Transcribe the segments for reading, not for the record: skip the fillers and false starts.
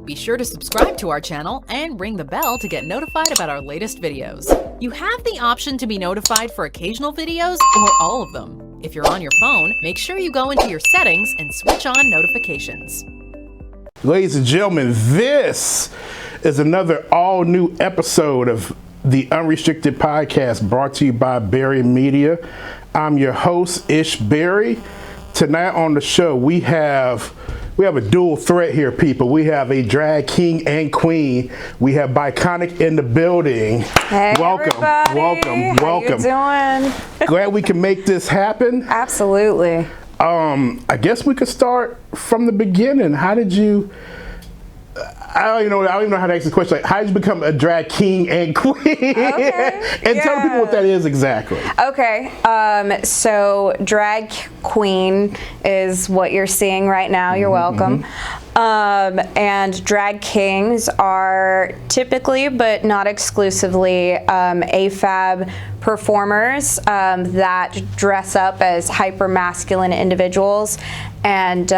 Be sure to subscribe to our channel and ring the bell to get notified about our latest videos. You have the option to be notified for occasional videos or all of them. If you're on your phone, make sure you go into your settings and switch on notifications. Ladies and gentlemen, this is another all-new episode of the Unrestricted Podcast brought to you by Barri Media. I'm your host, Ish Barri. Tonight on the show, we have a dual threat here, people. We have a drag king and queen. We have Biconic in the building. Hey, welcome, everybody. welcome. How you doing? Glad we can make this happen. Absolutely. I guess we could start from the beginning. How did you? I don't even know how to ask the question. Like, how did you become a drag king and queen? Okay. And tell people what that is exactly. Okay. So drag queen is what you're seeing right now. You're welcome. And drag kings are typically, but not exclusively, AFAB performers that dress up as hyper-masculine individuals. And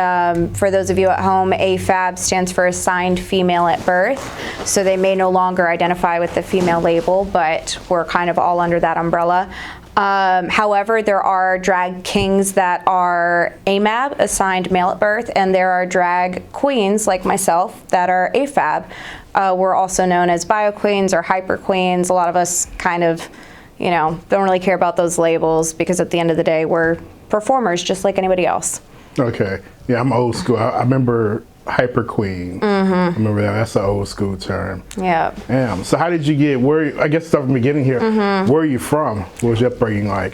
for those of you at home, AFAB stands for assigned female at birth. So they may no longer identify with the female label, but we're kind of all under that umbrella. However, there are drag kings that are AMAB, assigned male at birth, and there are drag queens like myself that are AFAB. We're also known as bio queens or hyper queens. A lot of us kind of, don't really care about those labels because at the end of the day, we're performers just like anybody else. Okay. Yeah, I'm old school. I remember hyper queen. I remember that. That's an old school term. Yeah. Damn. So how did you get, I guess start from the beginning here. Where are you from? What was your upbringing like?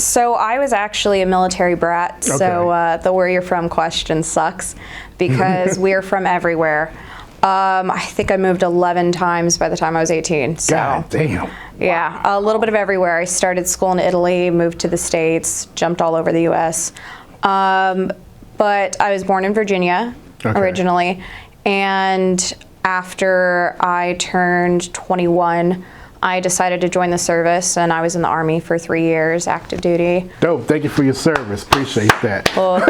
So I was actually a military brat. Okay. So the where you're from question sucks because we're from everywhere. I think I moved 11 times by the time I was 18. So, God damn. Yeah, a little bit of everywhere. I started school in Italy, moved to the States, jumped all over the U.S. But I was born in Virginia originally, and after I turned 21, I decided to join the service, and I was in the Army for 3 years, active duty. Dope. Thank you for your service. Appreciate that. Well,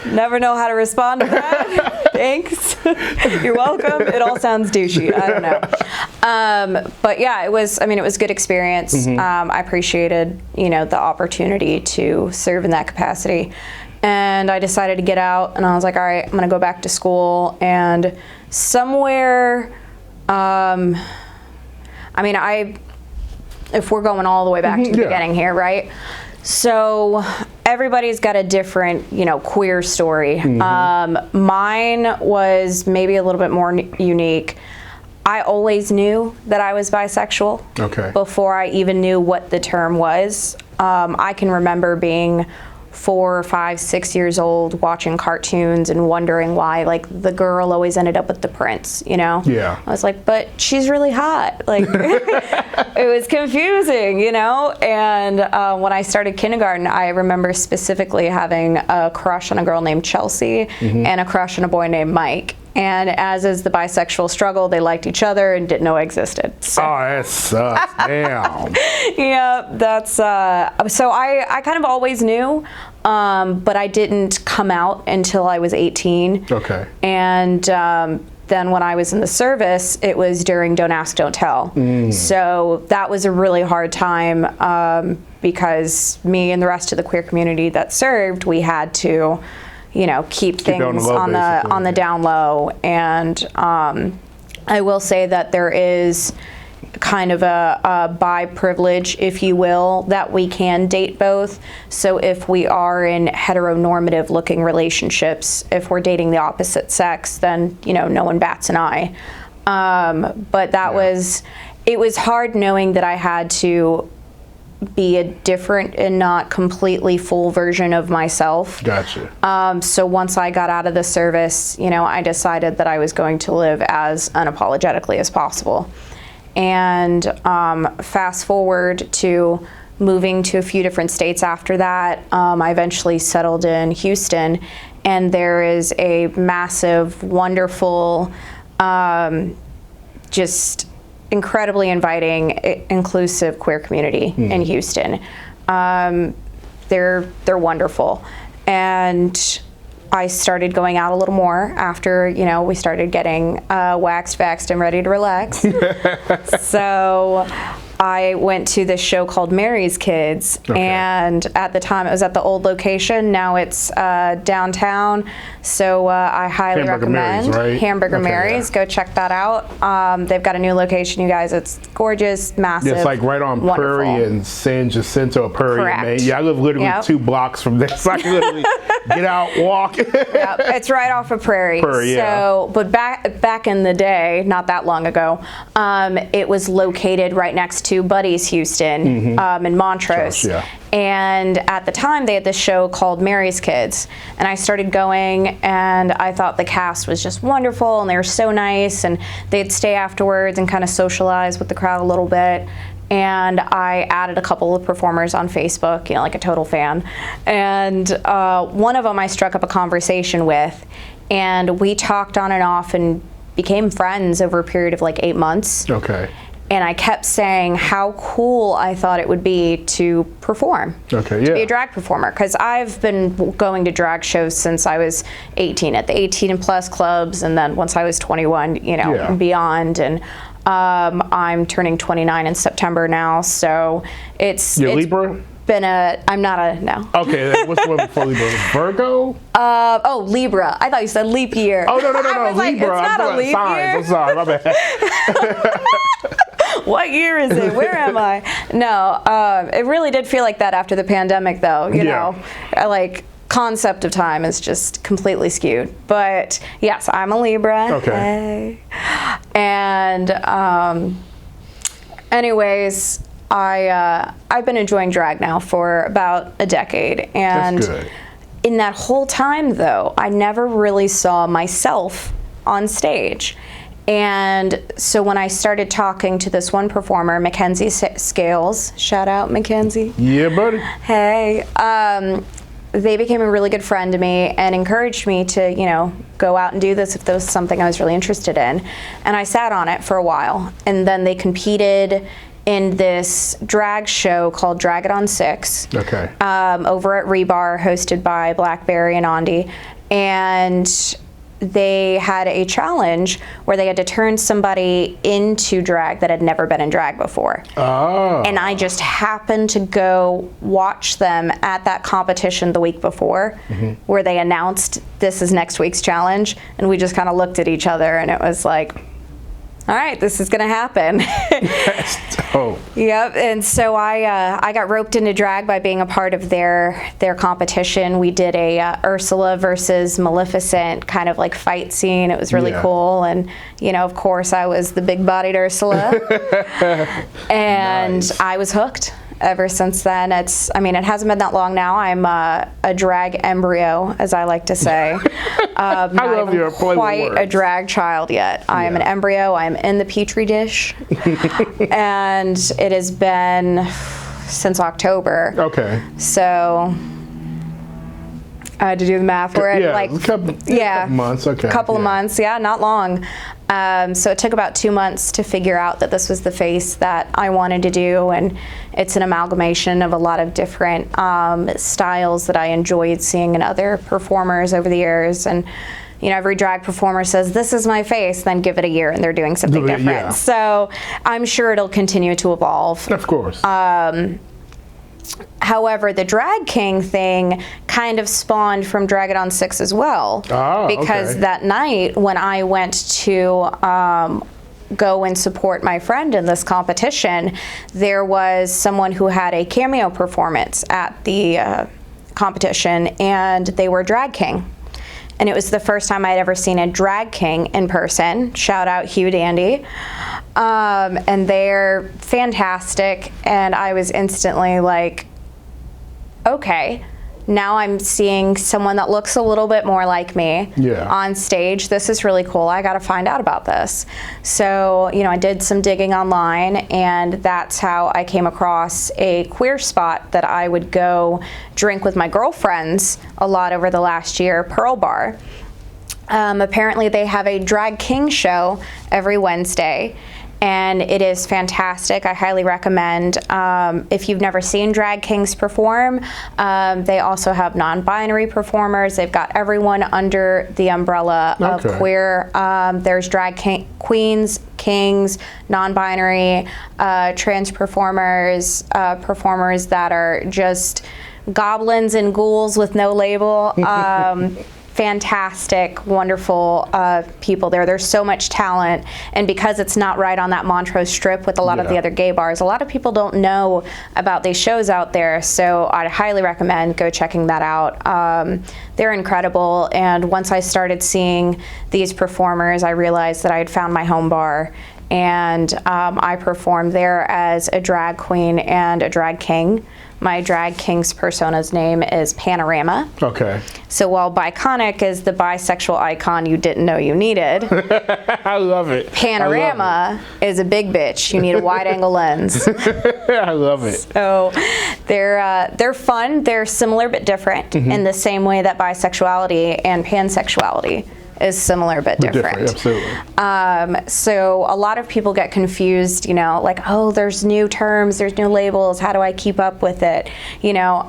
never know how to respond to that. Thanks. You're welcome. It all sounds douchey. I don't know. But yeah, it was a good experience. I appreciated, the opportunity to serve in that capacity. And I decided to get out, and I was like, all right, I'm going to go back to school. And somewhere, if we're going all the way back to the beginning here, right? So everybody's got a different, queer story. Mine was maybe a little bit more unique. I always knew that I was bisexual before I even knew what the term was. I can remember being 4, 5, 6 years old watching cartoons and wondering why the girl always ended up with the prince, Yeah. I was like, but she's really hot. It was confusing, and when I started kindergarten, I remember specifically having a crush on a girl named Chelsea and a crush on a boy named Mike. And as is the bisexual struggle, they liked each other and didn't know it existed. So. Oh, that sucks. Damn. Yeah, that's, so I kind of always knew, but I didn't come out until I was 18. Okay. And then when I was in the service, it was during Don't Ask, Don't Tell. So that was a really hard time because me and the rest of the queer community that served, we had to keep things on the down low. And I will say that there is kind of a bi privilege, if you will, that we can date both. So if we are in heteronormative looking relationships, if we're dating the opposite sex, then no one bats an eye. But it was hard knowing that I had to be a different and not completely full version of myself. Gotcha. So once I got out of the service, I decided that I was going to live as unapologetically as possible. And fast forward to moving to a few different states after that, I eventually settled in Houston, and there is a massive, wonderful, just incredibly inviting, inclusive queer community in Houston. They're wonderful. And I started going out a little more after, we started getting waxed, vaxxed, and ready to relax. So I went to this show called Mary's Kids, and at the time it was at the old location. Now it's downtown, so I highly recommend Hamburger Mary's. Go check that out. They've got a new location, you guys. It's gorgeous, massive. It's like right on wonderful. Prairie and San Jacinto, Prairie. Correct. Yeah, I live literally 2 blocks from there, so I can literally get out, walk. Yep, it's right off of Prairie. So, but back in the day, not that long ago, it was located right next to Buddy's Houston in Montrose. And at the time, they had this show called Mary's Kids. And I started going, and I thought the cast was just wonderful, and they were so nice, and they'd stay afterwards and kind of socialize with the crowd a little bit. And I added a couple of performers on Facebook, like a total fan. And one of them I struck up a conversation with, and we talked on and off and became friends over a period of like 8 months. And I kept saying how cool I thought it would be to perform, to be a drag performer, because I've been going to drag shows since I was 18 at the 18 and plus clubs, and then once I was 21, and beyond. And I'm turning 29 in September now, so it's Libra? I'm not a, no. Okay, what's the one before Libra? Virgo? Libra. I thought you said leap year. Oh, no, I was Libra. like, it's not a leap year. I'm sorry, my bad. What year is it? Where am I? No, it really did feel like that after the pandemic, though. You know, concept of time is just completely skewed. But yes, I'm a Libra. Hey. And anyways, I've been enjoying drag now for about a decade, and that's good. In that whole time, though, I never really saw myself on stage. And so when I started talking to this one performer, Mackenzie Scales, shout out Mackenzie. Yeah, buddy. Hey. They became a really good friend to me and encouraged me to, go out and do this if there was something I was really interested in. And I sat on it for a while. And then they competed in this drag show called Drag It on 6. Over at Rebar, hosted by Barri and Andy. And they had a challenge where they had to turn somebody into drag that had never been in drag before. And I just happened to go watch them at that competition the week before, where they announced this is next week's challenge, and we just kind of looked at each other, and it was like, all right, this is gonna happen. Yep, and so I got roped into drag by being a part of their competition. We did a Ursula versus Maleficent kind of like fight scene. It was really cool, and of course I was the big-bodied Ursula, and I was hooked. Ever since then, it hasn't been that long now. I'm a drag embryo, as I like to say. I love your quite a drag child yet. I am an embryo. I'm in the petri dish, and it has been since October. So I had to do the math for it. A couple months. Couple of months. Yeah, not long. So it took about 2 months to figure out that this was the face that I wanted to do, and it's an amalgamation of a lot of different styles that I enjoyed seeing in other performers over the years. And every drag performer says, this is my face, then give it a year and they're doing something different. So I'm sure it'll continue to evolve. Of course. However, the drag king thing kind of spawned from Drag It on 6 as well. Because that night when I went to go and support my friend in this competition, there was someone who had a cameo performance at the competition, and they were drag king. And it was the first time I'd ever seen a drag king in person. Shout out Hugh Dandy. And they're fantastic, and I was instantly like, okay, now I'm seeing someone that looks a little bit more like me on stage. This is really cool. I got to find out about this. So, I did some digging online, and that's how I came across a queer spot that I would go drink with my girlfriends a lot over the last year, Pearl Bar. Apparently they have a drag king show every Wednesday. and it is fantastic. I highly recommend. If you've never seen drag kings perform, they also have non-binary performers. They've got everyone under the umbrella of queer. There's drag queens, kings, non-binary, trans performers, performers that are just goblins and ghouls with no label. Fantastic, wonderful people there. There's so much talent, and because it's not right on that Montrose Strip with a lot of the other gay bars, a lot of people don't know about these shows out there, so I'd highly recommend go checking that out. They're incredible, and once I started seeing these performers, I realized that I had found my home bar, and I performed there as a drag queen and a drag king. My drag king's persona's name is Panorama. Okay. So while Biconic is the bisexual icon you didn't know you needed, I love it. Panorama is a big bitch. You need a wide-angle lens. I love it. So they're fun. They're similar but different in the same way that bisexuality and pansexuality is similar but different. Absolutely. So a lot of people get confused, you know, like, oh, there's new terms, there's new labels, how do I keep up with it, you know?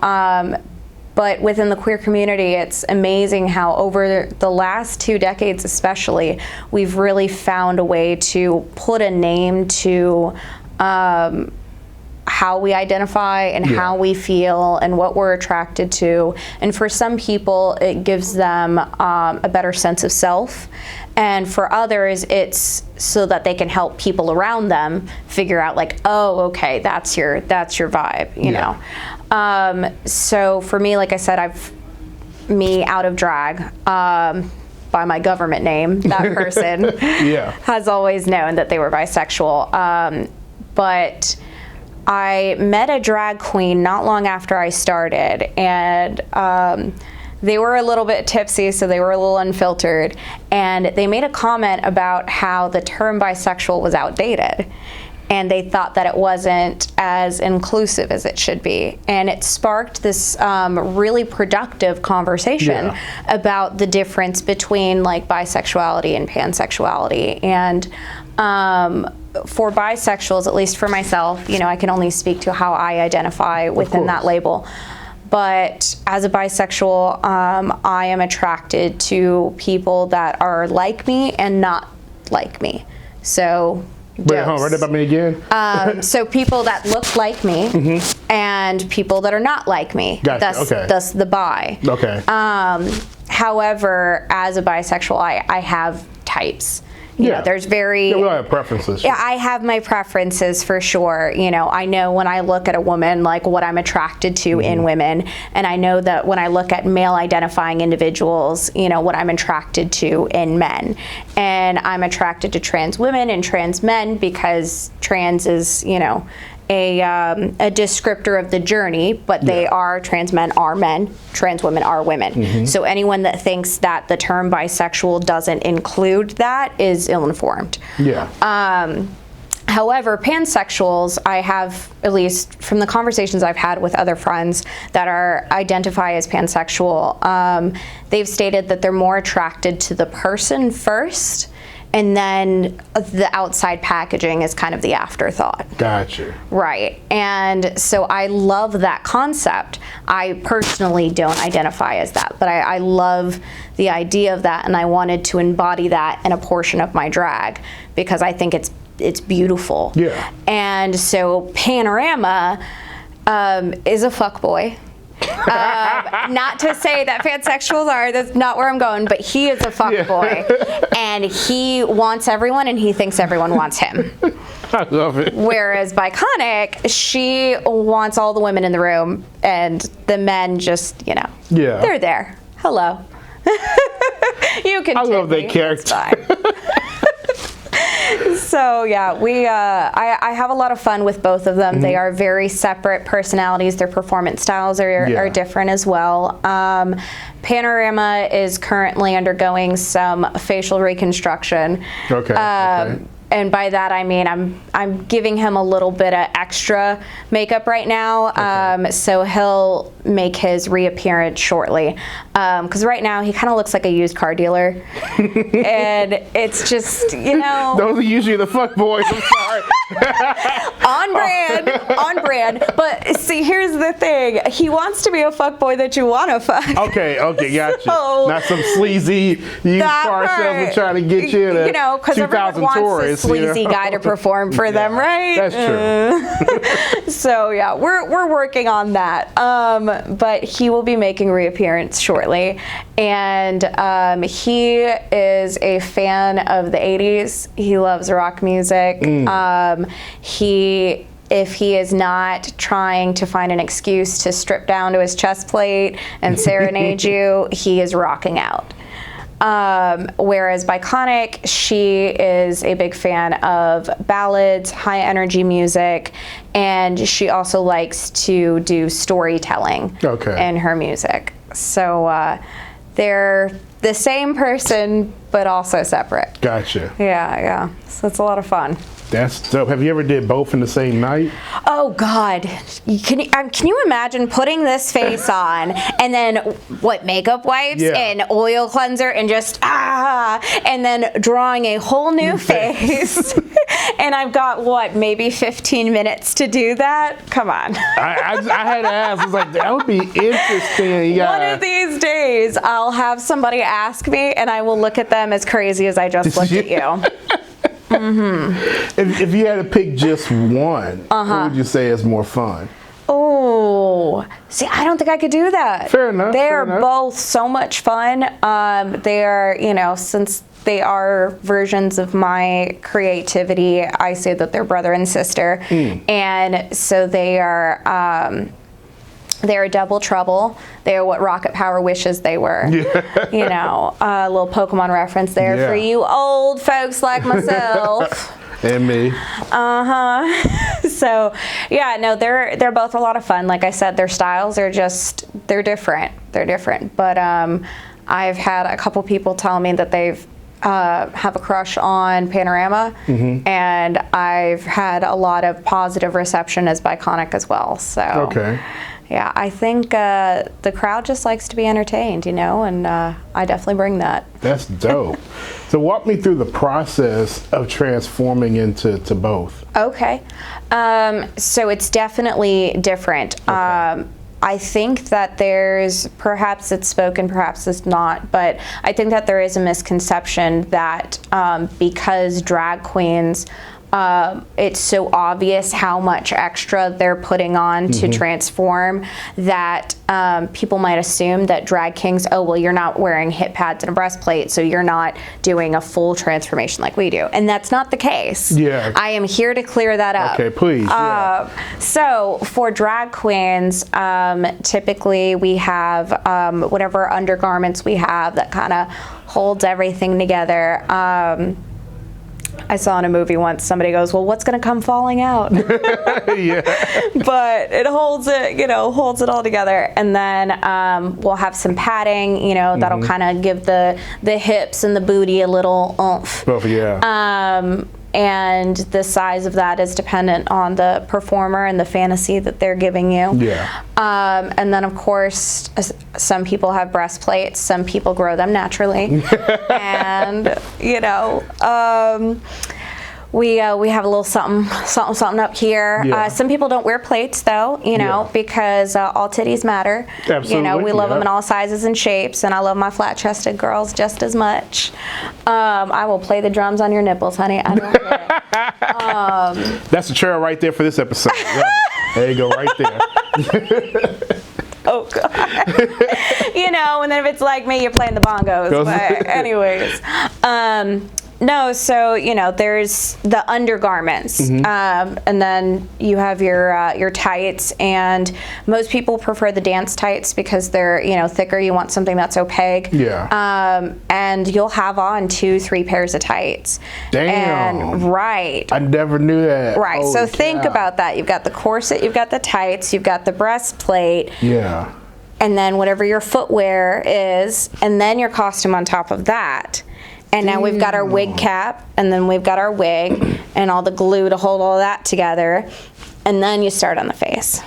But within the queer community, it's amazing how over the last 2 decades especially, we've really found a way to put a name to how we identify and how we feel and what we're attracted to. And for some people, it gives them a better sense of self. And for others, it's so that they can help people around them figure out, like, oh, okay, that's your vibe, you know. So for me, like I said, me out of drag, by my government name, that person has always known that they were bisexual. But I met a drag queen not long after I started, and they were a little bit tipsy, so they were a little unfiltered, and they made a comment about how the term bisexual was outdated, and they thought that it wasn't as inclusive as it should be. And it sparked this really productive conversation about the difference between like bisexuality and pansexuality. And for bisexuals, at least for myself, you know, I can only speak to how I identify within that label. But as a bisexual, I am attracted to people that are like me and not like me. So, wait, hold on, write that about me again. So people that look like me and people that are not like me. Gotcha. Thus the bi. Okay. However, as a bisexual, I have types. You know, there's very... we all have preferences. Yeah, I have my preferences for sure. You know, I know when I look at a woman, like what I'm attracted to in women. And I know that when I look at male identifying individuals, you know, what I'm attracted to in men. And I'm attracted to trans women and trans men because trans is, you know, a descriptor of the journey, but they are, trans men are men, trans women are women. So anyone that thinks that the term bisexual doesn't include that is ill-informed. However, pansexuals, I have, at least from the conversations I've had with other friends that identify as pansexual, they've stated that they're more attracted to the person first, and then the outside packaging is kind of the afterthought. Gotcha. Right. And so I love that concept. I personally don't identify as that, but I love the idea of that, and I wanted to embody that in a portion of my drag because I think it's beautiful. Yeah. And so Panorama is a fuckboy. Not to say that pansexuals are, that's not where I'm going, but he is a fuckboy. And he wants everyone and he thinks everyone wants him. I love it. Whereas Biconic, she wants all the women in the room and the men just, you know, they're there. Hello. You can. I love that character. So yeah, I have a lot of fun with both of them. They are very separate personalities. Their performance styles are different as well. Panorama is currently undergoing some facial reconstruction. and by that I mean I'm giving him a little bit of extra makeup right now, so he'll make his reappearance shortly. Because right now he kind of looks like a used car dealer, and it's just, you know, those are usually the fuck boys. I'm sorry. on brand. But see, here's the thing: he wants to be a fuck boy that you want to fuck. Okay, gotcha. So, not some sleazy used car salesman trying to get you in a, you know, because everyone wants a sleazy guy to perform for them, right? That's true. So yeah, we're working on that. But he will be making reappearance shortly, and he is a fan of the 80s. He loves rock music. If he is not trying to find an excuse to strip down to his chest plate and serenade you, he is rocking out. Whereas Biconic, she is a big fan of ballads, high energy music, and she also likes to do storytelling in her music. So they're the same person, but also separate. Gotcha. Yeah. So it's a lot of fun. That's dope. Have you ever did both in the same night? Oh God, can you imagine putting this face on and then makeup wipes and oil cleanser and just and then drawing a whole new face and I've got maybe 15 minutes to do that? Come on. I had to ask. I was like, that would be interesting. One of these days I'll have somebody ask me and I will look at them as crazy as I just looked at you. If you had to pick just one, who would you say is more fun? Oh, see, I don't think I could do that. Fair enough. They are both so much fun. They are, since they are versions of my creativity, I say that they're brother and sister. And so they are double trouble. They are what Rocket Power wishes they were. A little Pokemon reference there for you old folks like myself. And me. So, they're both a lot of fun. Like I said, their styles are they're different. But I've had a couple people tell me that they've have a crush on Panorama, and I've had a lot of positive reception as Biconic as well. So. Yeah, I think the crowd just likes to be entertained, and I definitely bring that. That's dope. So walk me through the process of transforming into both. Okay. So it's definitely different. I think that perhaps it's spoken, perhaps it's not, but I think that there is a misconception that because drag queens, it's so obvious how much extra they're putting on to transform that people might assume that drag kings, you're not wearing hip pads and a breastplate, so you're not doing a full transformation like we do. And that's not the case. Yeah. I am here to clear that up. Okay, please. So for drag queens, typically we have whatever undergarments we have that kind of holds everything together. I saw in a movie once, somebody goes, well, what's going to come falling out? Yeah. But it holds it all together. And then we'll have some padding, that'll kind of give the hips and the booty a little oomph. Oh, yeah. And the size of that is dependent on the performer and the fantasy that they're giving you. Yeah. And then, of course, some people have breastplates. Some people grow them naturally. And, we have a little something up here. Yeah. Some people don't wear plates, though, because all titties matter. Absolutely. We love them in all sizes and shapes, and I love my flat-chested girls just as much. I will play the drums on your nipples, honey. I don't care. That's the trail right there for this episode. There you go, right there. Oh, God. And then if it's like me, you're playing the bongos. But anyways. No, so there's the undergarments, and then you have your tights, and most people prefer the dance tights because they're thicker. You want something that's opaque. Yeah. And you'll have on 2-3 pairs of tights. Damn. And right. I never knew that. Right. Holy so think cow. about that. You've got the corset, you've got the tights, you've got the breastplate. Yeah. And then whatever your footwear is, and then your costume on top of that. And now we've got our wig cap, and then we've got our wig, and all the glue to hold all that together. And then you start on the face.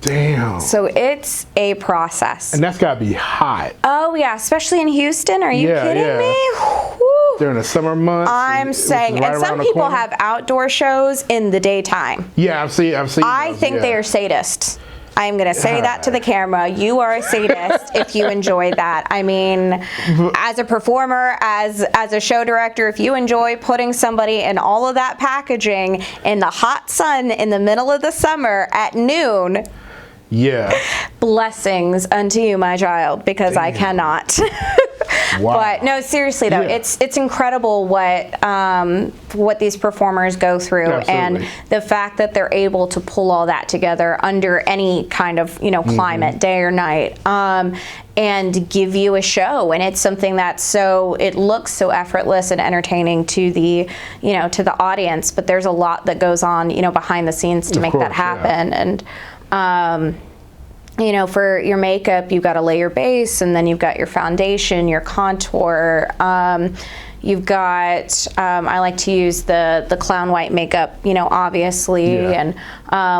Damn. So it's a process. And that's gotta be hot. Oh yeah, especially in Houston. Are you kidding me? Whew. During the summer months. I'm saying, right and some people have outdoor shows in the daytime. Yeah, I've seen. I think they are sadists. I'm going to say that to the camera. You are a sadist if you enjoy that. I mean, as a performer, as a show director, if you enjoy putting somebody in all of that packaging in the hot sun in the middle of the summer at noon, yeah, blessings unto you, my child, because I cannot. Wow. But no, seriously though, it's incredible what these performers go through. Absolutely. And the fact that they're able to pull all that together under any kind of climate, day or night, and give you a show. And it's something that's it looks so effortless and entertaining to the to the audience. But there's a lot that goes on behind the scenes to make that happen. And for your makeup, you've got to lay your base, and then you've got your foundation, your contour. You've got, I like to use the clown white makeup, obviously, and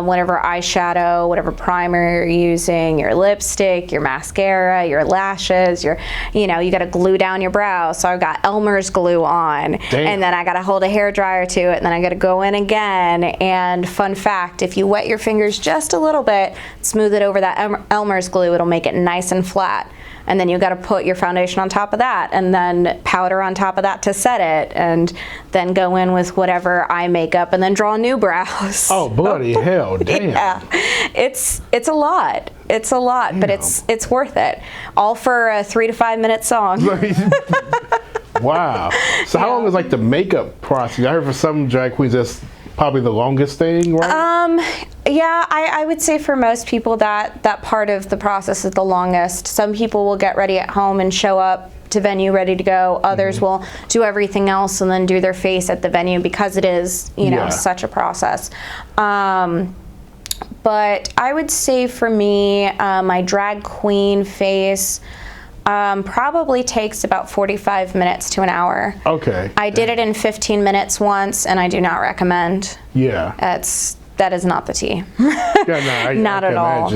whatever eyeshadow, whatever primer you're using, your lipstick, your mascara, your lashes, you got to glue down your brows. So I've got Elmer's glue on, and then I got to hold a hairdryer to it, and then I got to go in again. And fun fact, if you wet your fingers just a little bit, smooth it over that Elmer's glue, it'll make it nice and flat. And then you got to put your foundation on top of that, and then powder on top of that to set it, and then go in with whatever eye makeup, and then draw new brows. Oh, bloody hell, damn. Yeah, it's a lot. It's a lot, but it's worth it. All for a 3 to 5 minute song. Wow. So how long is the makeup process? I heard for some drag queens that's probably the longest thing, right? Yeah, I would say for most people that part of the process is the longest. Some people will get ready at home and show up to venue ready to go. Others will do everything else and then do their face at the venue because it is, such a process. But I would say for me, my drag queen face probably takes about 45 minutes to an hour. Okay. I did it in 15 minutes once, and I do not recommend. Yeah. That is not the tea. Not at all.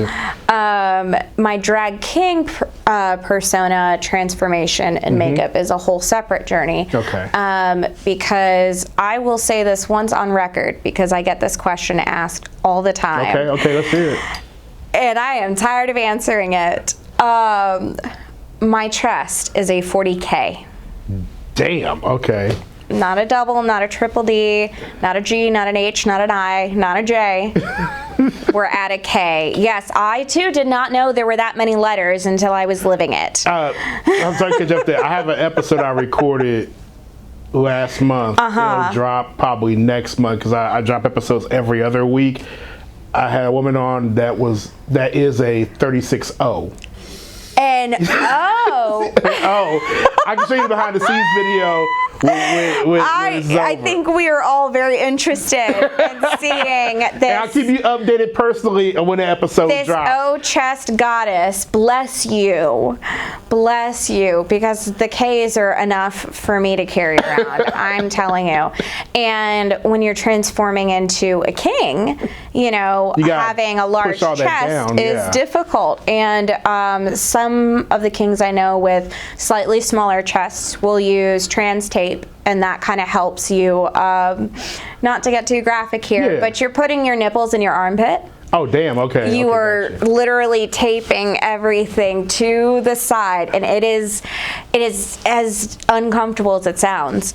My drag king persona transformation and makeup is a whole separate journey. Okay. Because I will say this once on record, because I get this question asked all the time. Okay, let's hear it. And I am tired of answering it. My chest is a 40K. Damn, okay. Not a double, not a triple D, not a G, not an H, not an I, not a J. We're at a K. Yes, I too did not know there were that many letters until I was living it. I'm sorry to jump there. I have an episode I recorded last month. It'll drop probably next month because I drop episodes every other week. I had a woman on that is a 36O. And I can show you the behind the scenes video. I think we are all very interested in seeing this. And I'll keep you updated personally when the episode drops. This O-chest goddess, bless you, because the K's are enough for me to carry around. I'm telling you. And when you're transforming into a king, having a large chest is difficult. And some of the kings I know with slightly smaller chests will use trans tape, and that kind of helps you, not to get too graphic here, but you're putting your nipples in your armpit. Oh, damn, okay. You are literally taping everything to the side, and it is as uncomfortable as it sounds.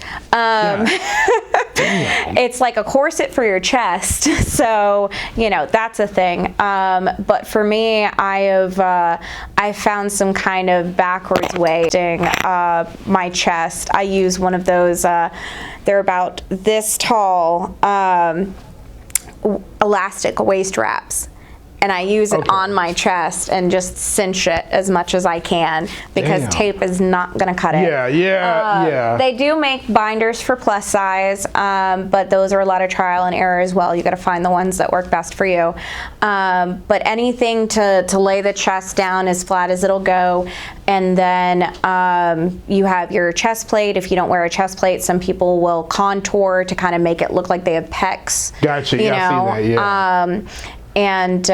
It's like a corset for your chest, so that's a thing. But for me, I found some kind of backwards way to my chest. I use one of those. They're about this tall. Elastic waist wraps, and I use it on my chest and just cinch it as much as I can because tape is not going to cut it. Yeah. They do make binders for plus size, but those are a lot of trial and error as well. You got to find the ones that work best for you. But anything to lay the chest down as flat as it'll go. And then you have your chest plate. If you don't wear a chest plate, some people will contour to kind of make it look like they have pecs. Gotcha. You know? I see that, And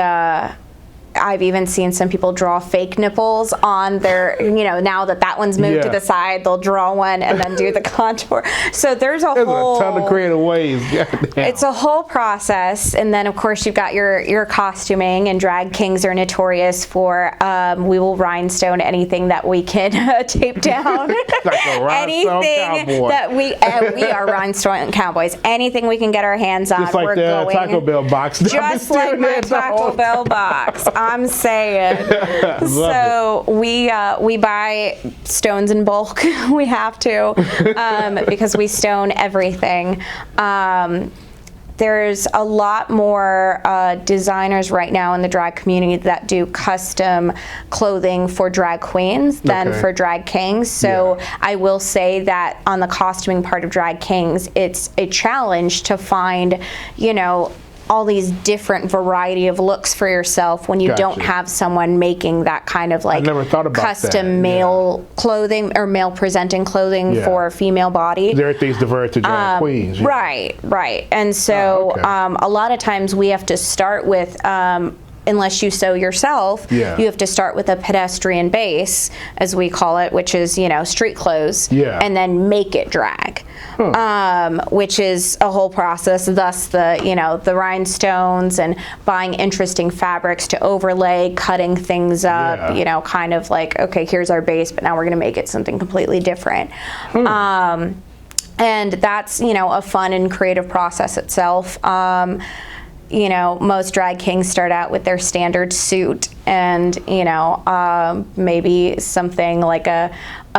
I've even seen some people draw fake nipples on their, now that one's moved to the side, they'll draw one and then do the contour. So there's a ton of creative ways. It's a whole process. And then, of course, you've got your costuming, and drag kings are notorious for, we will rhinestone anything that we can tape down. Like a rhinestone cowboy. That we are rhinestone cowboys. Anything we can get our hands on, just like we're the going. Taco Bell box. Just like my Taco Bell box. I'm saying. So we buy stones in bulk. We have to because we stone everything. There's a lot more designers right now in the drag community that do custom clothing for drag queens than for drag kings. So I will say that on the costuming part of drag kings, it's a challenge to find, all these different variety of looks for yourself when you don't have someone making that kind of like I never thought about custom male clothing or male presenting clothing for a female body. Everything's diverted to drag queens. Right. And so a lot of times we have to start with unless you sew yourself, you have to start with a pedestrian base, as we call it, which is, street clothes, and then make it drag, which is a whole process. Thus the rhinestones and buying interesting fabrics to overlay, cutting things up, kind of like, okay, here's our base, but now we're going to make it something completely different. And that's, a fun and creative process itself. Most drag kings start out with their standard suit and, maybe something like a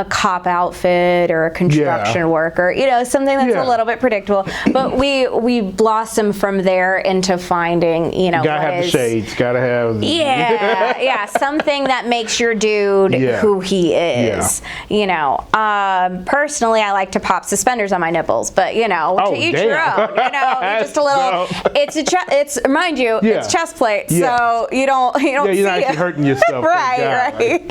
cop outfit or a construction worker, something that's a little bit predictable. But we blossom from there into finding, gotta have the shades, gotta have something that makes your dude who he is. Personally, I like to pop suspenders on my nipples, but to each your own. Just a little. It's mind you, it's chest plate, so you don't see you're not actually hurting yourself. right.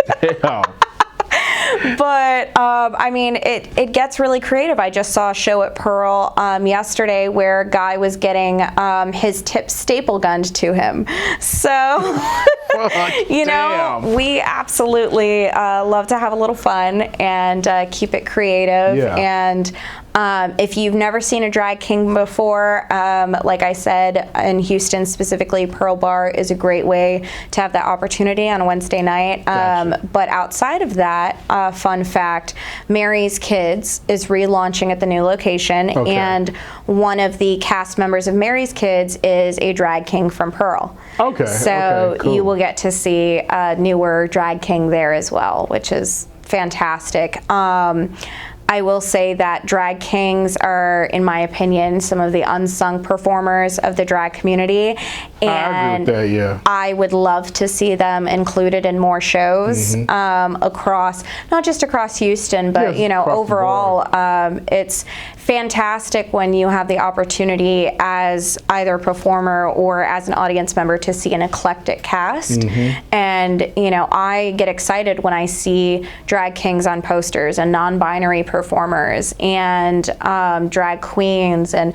But it gets really creative. I just saw a show at Pearl yesterday where a guy was getting his tip staple gunned to him. So we absolutely love to have a little fun and keep it creative. And if you've never seen a drag king before, like I said, in Houston specifically, Pearl Bar is a great way to have that opportunity on a Wednesday night. But outside of that, fun fact, Mary's Kids is relaunching at the new location, and one of the cast members of Mary's Kids is a drag king from Pearl. So you will get to see a newer drag king there as well, which is fantastic. I will say that drag kings are, in my opinion, some of the unsung performers of the drag community. And I agree with that, I would love to see them included in more shows across, not just across Houston, but overall. It's fantastic when you have the opportunity as either a performer or as an audience member to see an eclectic cast. And I get excited when I see drag kings on posters and non-binary performers and drag queens and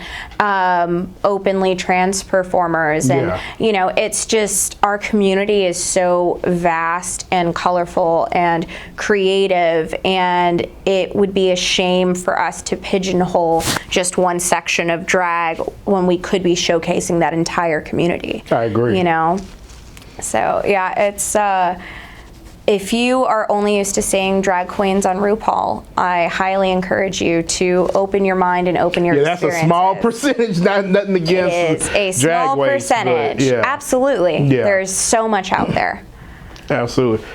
openly trans performers. And it's just, our community is so vast and colorful and creative, and it would be a shame for us to pigeonhole just one section of drag when we could be showcasing that entire community. I agree. So it's if you are only used to seeing drag queens on RuPaul, I highly encourage you to open your mind and open your experiences. That's a small percentage, nothing against it is a small percentage. Absolutely. There's so much out there. Absolutely.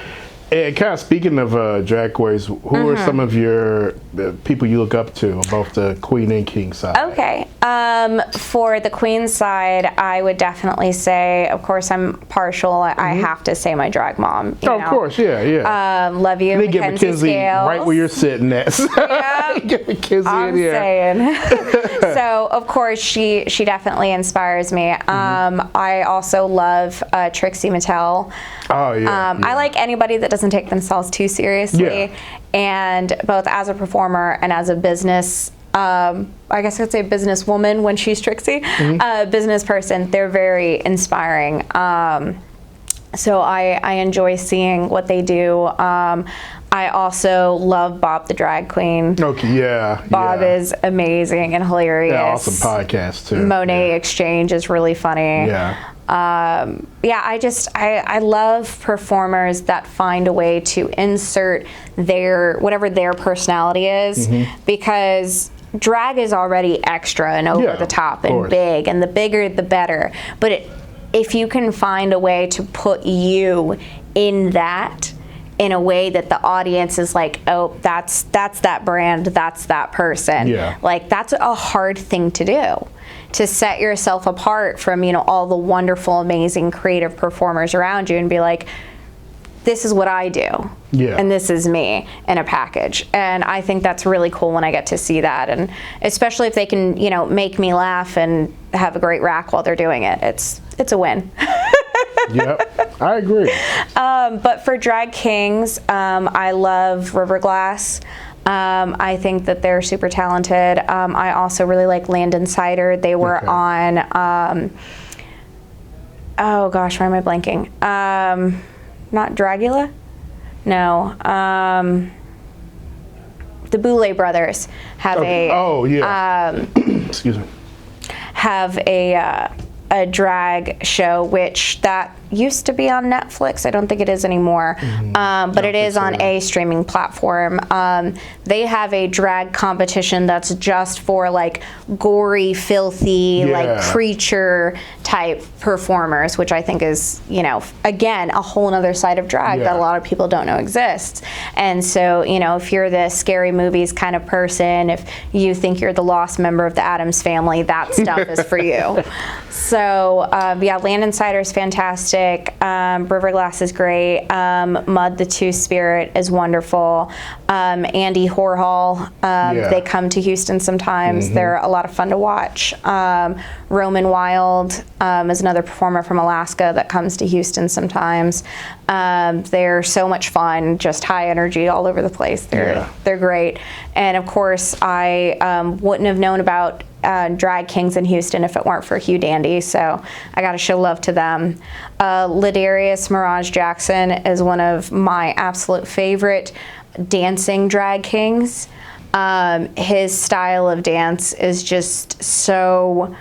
And kind of speaking of drag queens, who are some of your the people you look up to on both the queen and king side? Okay. For the queen side, I would definitely say, of course, I'm partial. I have to say my drag mom. You know? Of course, yeah. Love you, They get Mackenzie Scales. right where you're sitting at. Yeah. Get Mackenzie I'm in here. saying. So, of course, she definitely inspires me. I also love Trixie Mattel. Oh, yeah. I like anybody that doesn't take themselves too seriously. Yeah. And both as a performer and as a business, I guess I'd say businesswoman when she's Trixie, business person, they're very inspiring. So I enjoy seeing what they do. I also love Bob the Drag Queen. Okay, yeah. Bob is amazing and hilarious. Yeah, awesome podcast too. Monet Exchange is really funny. Yeah. I love performers that find a way to insert whatever their personality is, because drag is already extra and over the top and big, and the bigger the better. But if you can find a way to put you in that, in a way that the audience is like, oh, that's that brand, that's that person. Yeah. Like, that's a hard thing to do, to set yourself apart from, all the wonderful, amazing, creative performers around you and be like, this is what I do. Yeah. And this is me in a package. And I think that's really cool when I get to see that. And especially if they can, make me laugh and have a great rack while they're doing it. It's a win. Yep, I agree. But for drag kings, I love Riverglass. I think that they're super talented. I also really like Landon Cider. They were on, oh gosh, why am I blanking? Not Dragula? No. The Boulay Brothers have excuse me. have a drag show, which that used to be on Netflix. I don't think it is anymore, but it is on a streaming platform. They have a drag competition that's just for like gory, filthy, like creature type performers, which I think is, again, a whole other side of drag that a lot of people don't know exists. And so, if you're the scary movies kind of person, if you think you're the lost member of the Addams Family, that stuff is for you. So, Landon Cider is fantastic. Riverglass is great. Mud the Two-Spirit is wonderful. Andy Horhall, they come to Houston sometimes. They're a lot of fun to watch. Roman Wild is another performer from Alaska that comes to Houston sometimes. They're so much fun, just high energy all over the place. They're great. And of course, I wouldn't have known about drag kings in Houston if it weren't for Hugh Dandy, so I gotta show love to them. Ladarius Mirage Jackson is one of my absolute favorite dancing drag kings. His style of dance is just so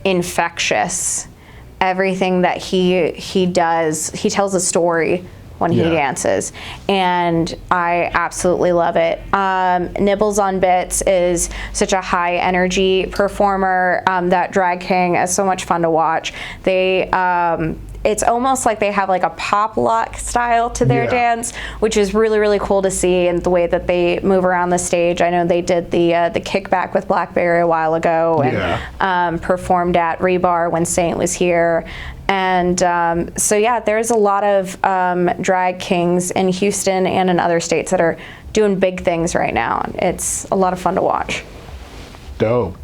infectious. Everything that he does, he tells a story when he dances, and I absolutely love it. Nibbles on Bits is such a high energy performer. That drag king is so much fun to watch. They it's almost like they have like a pop lock style to their dance, which is really, really cool to see, and the way that they move around the stage. I know they did the kickback with Blackberry a while ago, and performed at Rebar when Saint was here. And there's a lot of drag kings in Houston and in other states that are doing big things right now. It's a lot of fun to watch. Dope.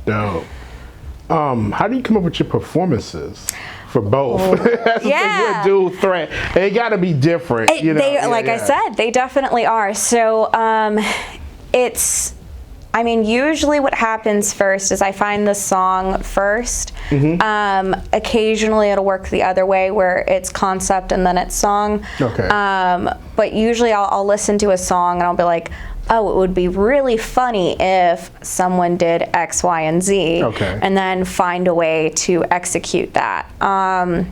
How do you come up with your performences for both? That's a dual threat. They got to be different. I said, they definitely are. So usually what happens first is I find the song first. Occasionally it'll work the other way where it's concept and then it's song. But usually I'll listen to a song and I'll be like, oh, it would be really funny if someone did X, Y, and Z, and then find a way to execute that. I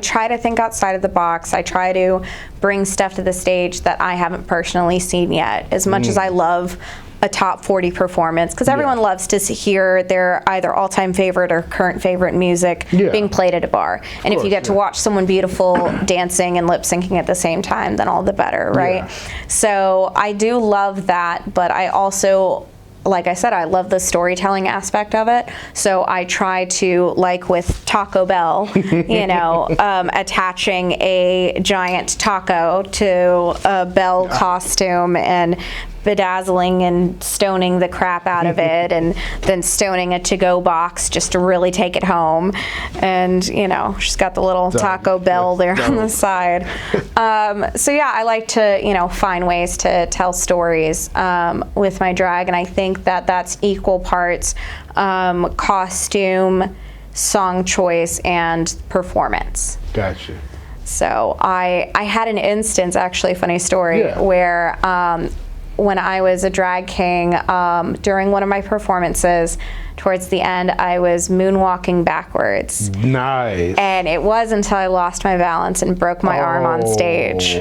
try to think outside of the box. I try to bring stuff to the stage that I haven't personally seen yet. As much as I love a top 40 performance, because everyone loves to hear their either all-time favorite or current favorite music being played at a bar. And if you get to watch someone beautiful dancing and lip syncing at the same time, then all the better, right? So I do love that, but I also, like I said, I love the storytelling aspect of it. So I try to, like with Taco Bell, you know, attaching a giant taco to a bell costume and bedazzling and stoning the crap out of it, and then stoning a to-go box just to really take it home. And, you know, she's got the little Taco Bell there on the side. So yeah, I like to, you know, find ways to tell stories with my drag, and I think that that's equal parts costume, song choice, and performance. Gotcha. So I had an instance, actually, funny story, where when I was a drag king, during one of my performances, towards the end, I was moonwalking backwards. Nice. And it was until I lost my balance and broke my arm on stage.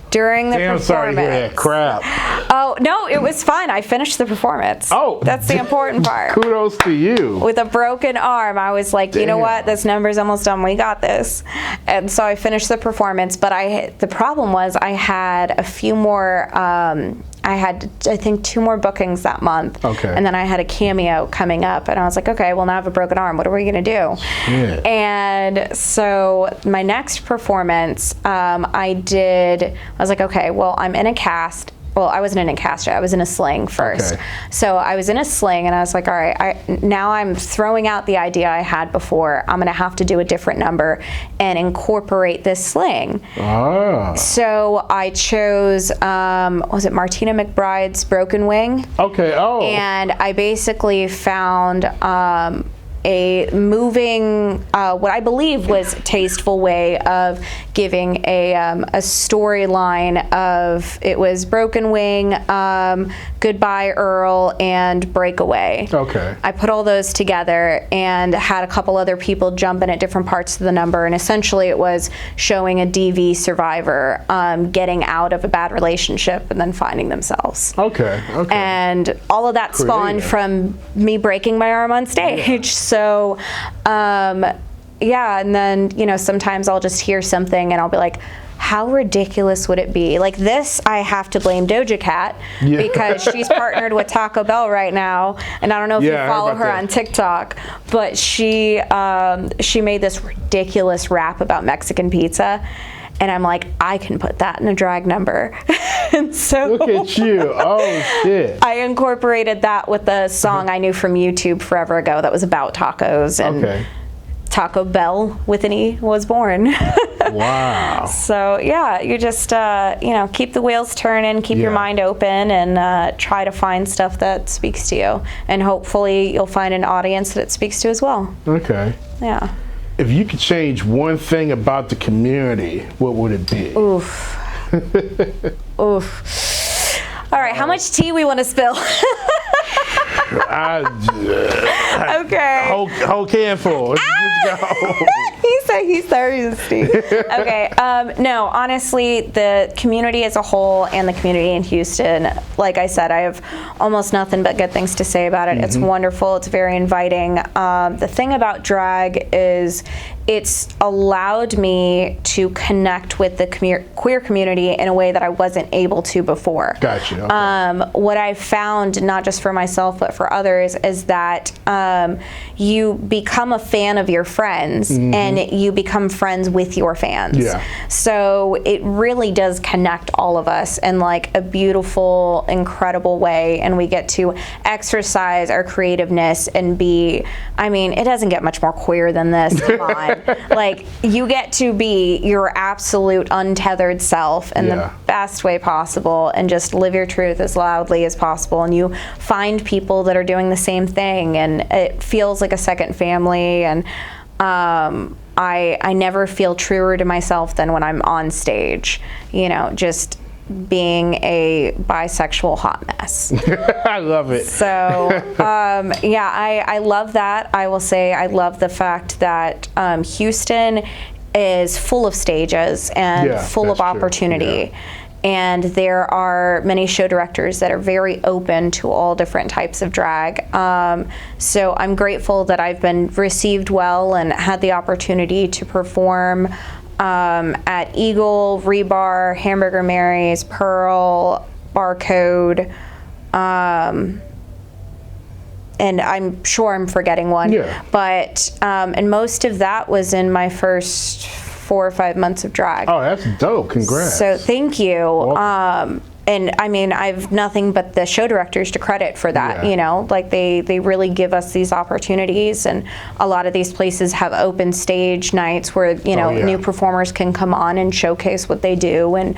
During the performance. I'm sorry to hear that. Crap. Oh, no, it was fine. I finished the performance. Oh. That's the important part. Kudos to you. With a broken arm, I was like, you know what? This number's almost done. We got this. And so I finished the performance, but the problem was I had a few more, I had, I think, 2 more bookings that month. Okay. And then I had a cameo coming up, and I was like, okay, well, now I have a broken arm. What are we going to do? Shit. And so my next performance, I was like, okay, well, I'm in a cast. Well, I wasn't in a cast yet. I was in a sling first. Okay. So I was in a sling, and I was like, all right, now I'm throwing out the idea I had before. I'm going to have to do a different number and incorporate this sling. Ah. So I chose, was it Martina McBride's Broken Wing? Okay, And I basically found a moving, what I believe was a tasteful way of giving a storyline of, it was Broken Wing, Goodbye Earl, and Breakaway. Okay. I put all those together and had a couple other people jump in at different parts of the number, and essentially it was showing a DV survivor getting out of a bad relationship and then finding themselves. Okay. And all of that spawned from me breaking my arm on stage. So, yeah, and then, you know, sometimes I'll just hear something and I'll be like, how ridiculous would it be? Like this, I have to blame Doja Cat because she's partnered with Taco Bell right now, and I don't know if you follow her on TikTok, but she made this ridiculous rap about Mexican pizza. And I'm like, I can put that in a drag number. And so look at you. Oh, shit. I incorporated that with a song I knew from YouTube forever ago that was about tacos. And Taco Bell with an E was born. Wow. So, yeah, you just, you know, keep the wheels turning, keep your mind open, and try to find stuff that speaks to you. And hopefully you'll find an audience that it speaks to as well. Okay. Yeah. If you could change one thing about the community, what would it be? Oof. Oof. All right, how much tea we want to spill? Okay. Whole can full. Let's go. He said he's thirsty. Okay. No, honestly, the community as a whole and the community in Houston, like I said, I have almost nothing but good things to say about it. It's wonderful. It's very inviting. The thing about drag is it's allowed me to connect with the queer community in a way that I wasn't able to before. Gotcha. Okay. What I've found, not just for myself but for others, is that you become a fan of your friends and you become friends with your fans. Yeah. So it really does connect all of us in like a beautiful, incredible way, and we get to exercise our creativeness and be, I mean, it doesn't get much more queer than this. Come on. Like, you get to be your absolute untethered self in the best way possible and just live your truth as loudly as possible, and you find people that are doing the same thing, and it feels like a second family. And I never feel truer to myself than when I'm on stage, you know, just being a bisexual hot mess. I love it. So, yeah, I love that. I will say I love the fact that Houston is full of stages and full of opportunity. and there are many show directors that are very open to all different types of drag. So I'm grateful that I've been received well and had the opportunity to perform at Eagle, Rebar, Hamburger Mary's, Pearl, Barcode, and I'm sure I'm forgetting one. Yeah. But and most of that was in my first 4 or 5 months of drag. Oh, that's dope. Congrats. So thank you. And I mean, I've nothing but the show directors to credit for that. Yeah. You know, like they really give us these opportunities, and a lot of these places have open stage nights where, you know, new performers can come on and showcase what they do, and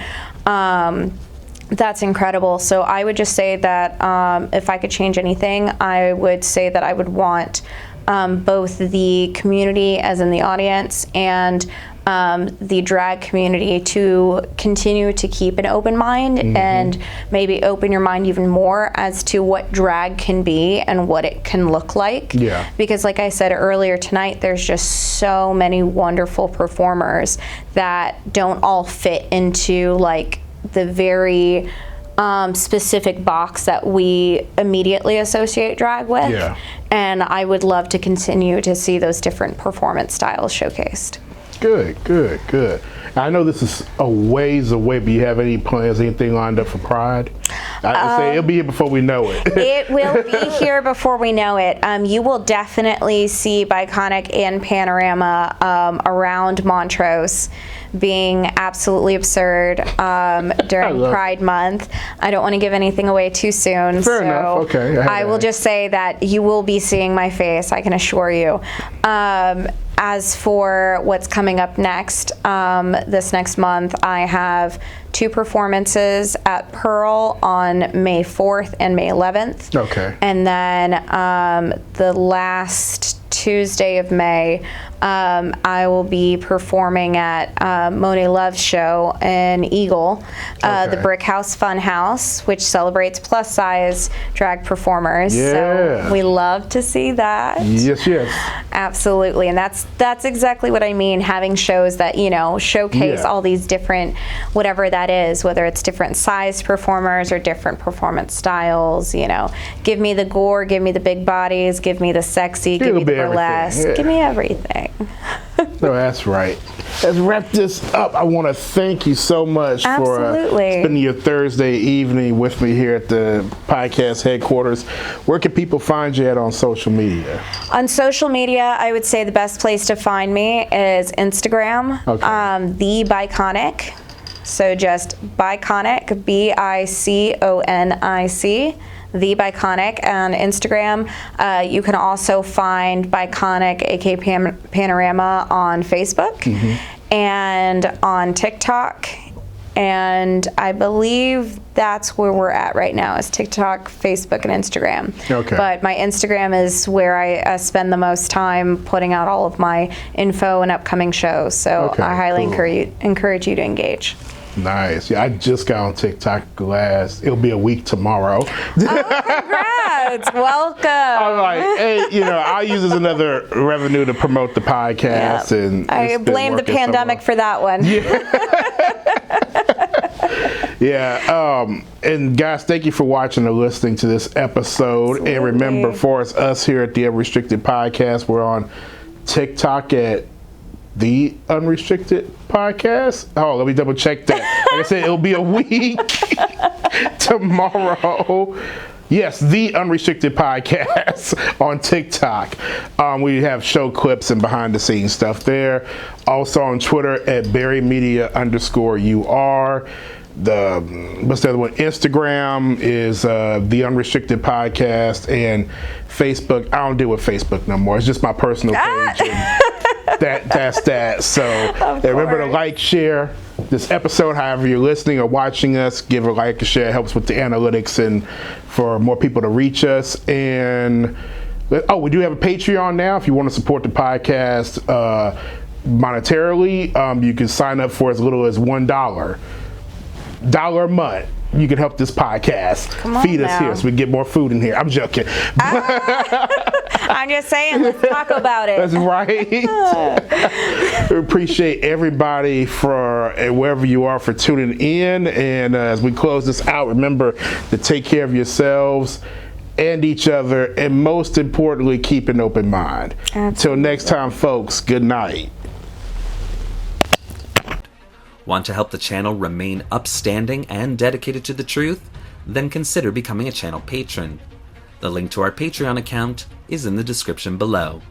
that's incredible. So I would just say that if I could change anything, I would say that I would want both the community, as in the audience, and the drag community to continue to keep an open mind, and maybe open your mind even more as to what drag can be and what it can look like. Yeah. Because like I said earlier tonight, there's just so many wonderful performers that don't all fit into like the very specific box that we immediately associate drag with. Yeah. And I would love to continue to see those different performance styles showcased. Good. I know this is a ways away, but you have any plans, anything lined up for Pride? I say it'll be here before we know it. It will be here before we know it. You will definitely see Biconic and Panorama around Montrose being absolutely absurd during Pride Month. I don't want to give anything away too soon. Fair enough. Okay. I will just say that you will be seeing my face, I can assure you. As for what's coming up next, this next month, I have 2 performances at Pearl on May 4th and May 11th. Okay. And then the last Tuesday of May, I will be performing at Monet Love's show in Eagle, the Brick House Fun House, which celebrates plus size drag performers. Yeah. So we love to see that. Yes. Absolutely, and that's exactly what I mean, having shows that, you know, showcase all these different, whatever that is, whether it's different size performers or different performance styles, you know. Give me the gore, give me the big bodies, give me the sexy, give me the burlesque, give me everything. No, that's right. Let's wrap this up. I want to thank you so much for spending your Thursday evening with me here at the podcast headquarters. Where can people find you at on social media? On social media, I would say the best place to find me is Instagram, the Biconic. So just Biconic, Biconic. The Biconic on Instagram. You can also find Biconic, aka Panorama, on Facebook and on TikTok. And I believe that's where we're at right now, is TikTok, Facebook, and Instagram. Okay. But my Instagram is where I spend the most time putting out all of my info and upcoming shows. So I highly encourage you to engage. Nice. Yeah, I just got on TikTok it'll be a week tomorrow. Oh, congrats. Welcome. I'm like, hey, you know, I'll use as another revenue to promote the podcast. Yep. And I blame the pandemic for that one. Yeah. And guys, thank you for watching or listening to this episode. Absolutely. And remember, for us here at the Unrestricted Podcast, we're on TikTok at the Unrestricted Podcast. Oh, let me double check that. Like I said, it'll be a week tomorrow. Yes, the Unrestricted Podcast on TikTok. We have show clips and behind the scenes stuff there. Also on Twitter at BarriMedia_UR. What's the other one? Instagram is the Unrestricted Podcast, and Facebook. I don't deal with Facebook no more. It's just my personal page. That's that. So remember to like, share this episode. However you're listening or watching us, give a like, a share. It helps with the analytics and for more people to reach us. And we do have a Patreon now. If you want to support the podcast monetarily, you can sign up for as little as $1 a month. you can help this podcast. Come on Feed us now. here so we get more food in here. I'm joking. I'm just saying, let's talk about it. That's right. We appreciate everybody for wherever you are for tuning in. And as we close this out, remember to take care of yourselves and each other, and most importantly, keep an open mind. Until next time, folks, good night. Want to help the channel remain upstanding and dedicated to the truth? Then consider becoming a channel patron. The link to our Patreon account is in the description below.